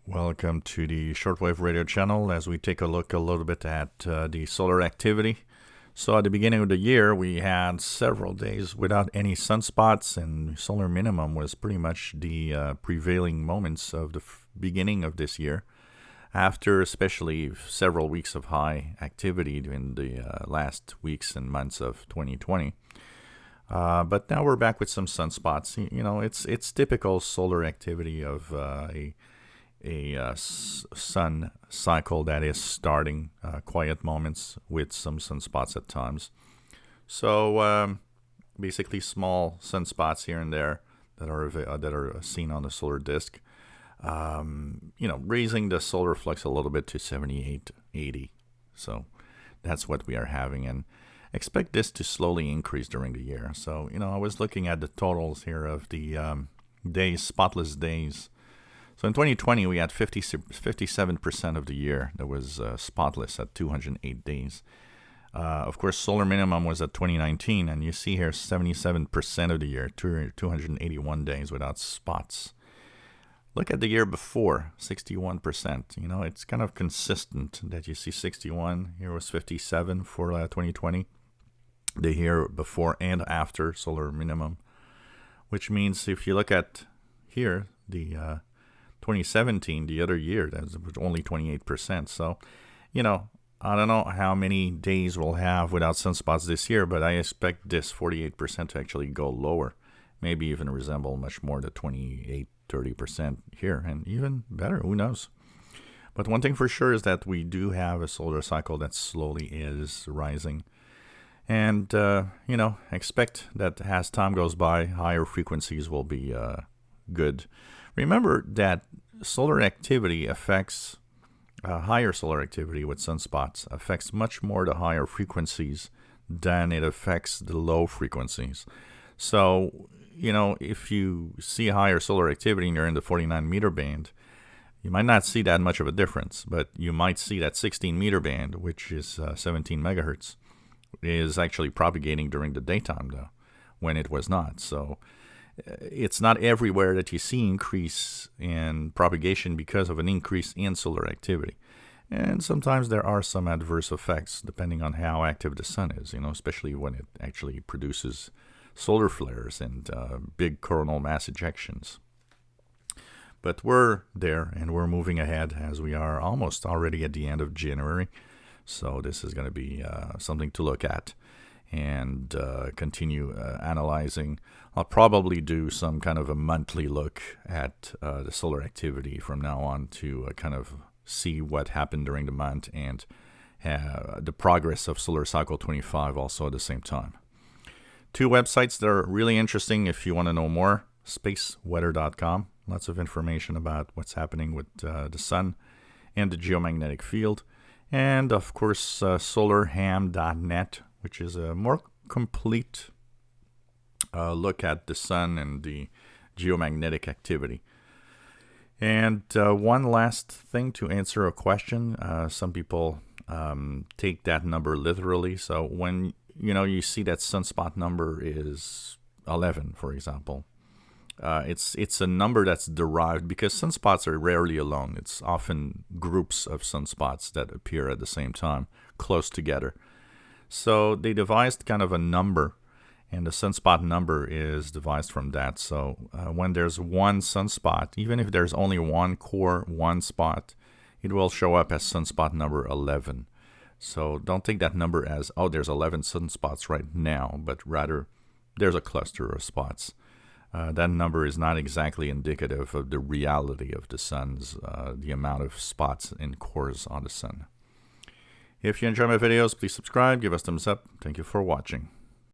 Welcome to the Shortwave radio channel as we take a look a little bit at the solar activity. So at the beginning of the year, we had several days without any sunspots, and solar minimum was pretty much the prevailing moments of the beginning of this year, after especially several weeks of high activity during the last weeks and months of 2020. But now we're back with some sunspots. You know, it's typical solar activity of a sun cycle that is starting, quiet moments with some sunspots at times. So basically small sunspots here and there that are seen on the solar disk. Raising the solar flux a little bit to 78, 80. So that's what we are having, and expect this to slowly increase during the year. So, I was looking at the totals here of the days, spotless days. So in 2020, we had 57% of the year that was spotless at 208 days. Of course, solar minimum was at 2019, and you see here 77% of the year, 281 days without spots. Look at the year before, 61%. It's kind of consistent that you see 61. Here was 57 for 2020. The year before and after solar minimum, which means if you look at here, the 2017, the other year, that was only 28%. So, I don't know how many days we'll have without sunspots this year, but I expect this 48% to actually go lower, maybe even resemble much more the 28, 30% here, and even better, who knows. But one thing for sure is that we do have a solar cycle that slowly is rising. And, expect that as time goes by, higher frequencies will be good. Remember that solar activity affects, higher solar activity with sunspots affects much more the higher frequencies than it affects the low frequencies. So, if you see higher solar activity and you're in the 49 meter band, you might not see that much of a difference, but you might see that 16 meter band, which is 17 megahertz, is actually propagating during the daytime, though, when it was not. So it's not everywhere that you see increase in propagation because of an increase in solar activity. And sometimes there are some adverse effects depending on how active the sun is, especially when it actually produces solar flares and big coronal mass ejections. But we're there, and we're moving ahead as we are almost already at the end of January. So this is going to be something to look at and continue analyzing. I'll probably do some kind of a monthly look at the solar activity from now on to kind of see what happened during the month and the progress of Solar Cycle 25 also at the same time. Two websites that are really interesting if you want to know more: spaceweather.com. Lots of information about what's happening with the sun and the geomagnetic field. And, of course, solarham.net, which is a more complete look at the sun and the geomagnetic activity. And one last thing to answer a question. Some people take that number literally. So when, you see that sunspot number is 11, for example, it's a number that's derived because sunspots are rarely alone. It's often groups of sunspots that appear at the same time, close together. So they devised kind of a number, and the sunspot number is devised from that. So when there's one sunspot, even if there's only one core, one spot, it will show up as sunspot number 11. So don't take that number as, there's 11 sunspots right now, but rather there's a cluster of spots. That number is not exactly indicative of the reality of the sun's, the amount of spots and cores on the sun. If you enjoy my videos, please subscribe, give us thumbs up. Thank you for watching.